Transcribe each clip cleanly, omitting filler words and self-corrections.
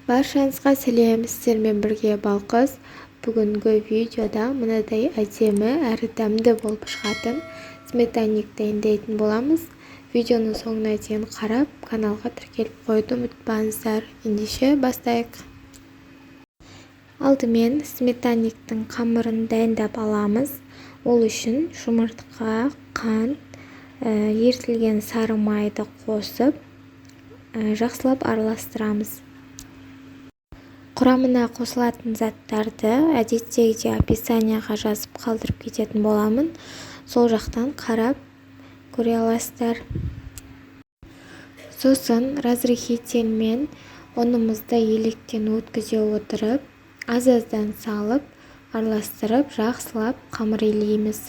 Баршаңызға сәлем, сіздермен бірге Балқыз. Бүгінгі видеода мынадай әдемі әрі дәмді болып шығатын сметанник дайындайтын боламыз. Видеоны соңына дейін қарап, каналға тіркеліп қойды ұмытпаңыздар. Ендеше бастайық. Алдымен сметанниктің қамырын дайындап аламыз. Ол үшін жұмыртқа, қант, ертілген сары майды қосып, жақсылап араластырамыз. Құрамына қосылатын заттарды әдеттегідей описанияға жазып қалдырып кететін боламын. Сол жақтан қарап көре аласыздар. Сосын разрыхителмен ұнымызды електен өткізе отырып, аз-аздан салып, араластырып, жақсылап қамыр илейміз.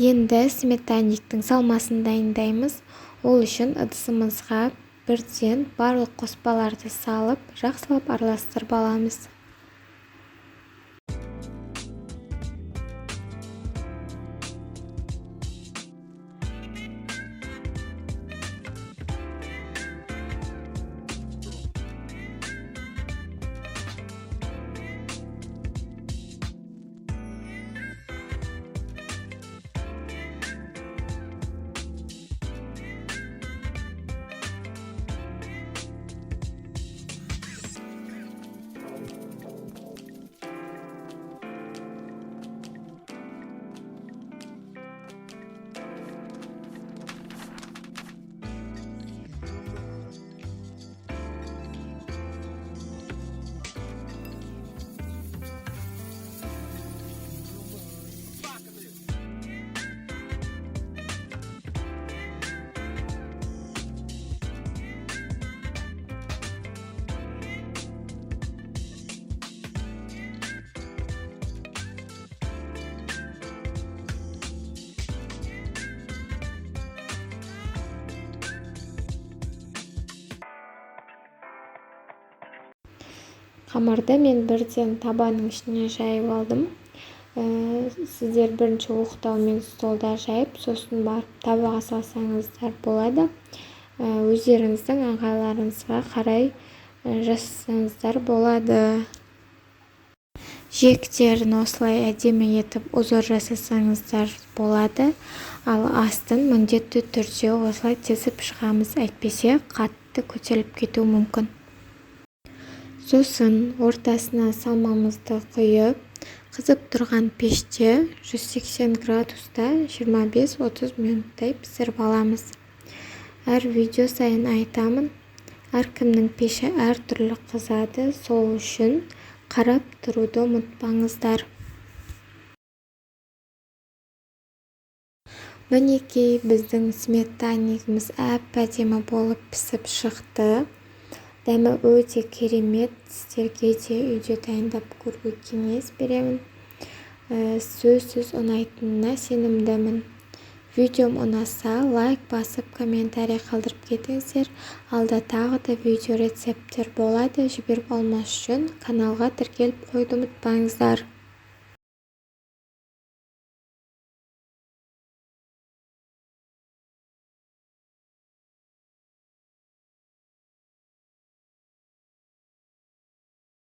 Енді сметанниктің салмасын дайындаймыз. Ол үшін ыдысымызға бірден барлық қоспаларды салып, жақсылап араластырып аламыз. Қамырды мен бірден табанның ішіне жайып алдым. Сіздер бірінші оқтаумен столда жайып, сосын барып табаға салсаңыздар болады. Өздеріңіздің ыңғайларыңызға қарай жасасаңыздар болады. Жиектерін осылай әдемі етіп узор жасасаңыздар болады. Ал астын міндетті түрде осылай тесіп шығамыз, әйтпесе қатты көтеріліп кетуі мүмкін. Сосын ортасына салмамызды құйып, қызып тұрған пеште 180 градуста 25-30 минуттай пісіріп аламыз. Әр видео сайын айтамын, әркімнің пеші әртүрлі қызады, сол үшін қарап тұруды ұмытпаңыздар. Мінекей біздің сметаннигіміз әп-әдемі болып пісіп шықты. Дәмі өте керемет, сіздерге де үйде дайындап көруге кеңес беремін. Сөзсіз ұнайтынына сенімдімін. Видеом ұнаса, лайк басып, комментарий қалдырып кетіңіздер. Алда тағы да видео рецепттер болады. Жіберіп алмас үшін каналға тіркеліп қойды ұмытпаңыздар.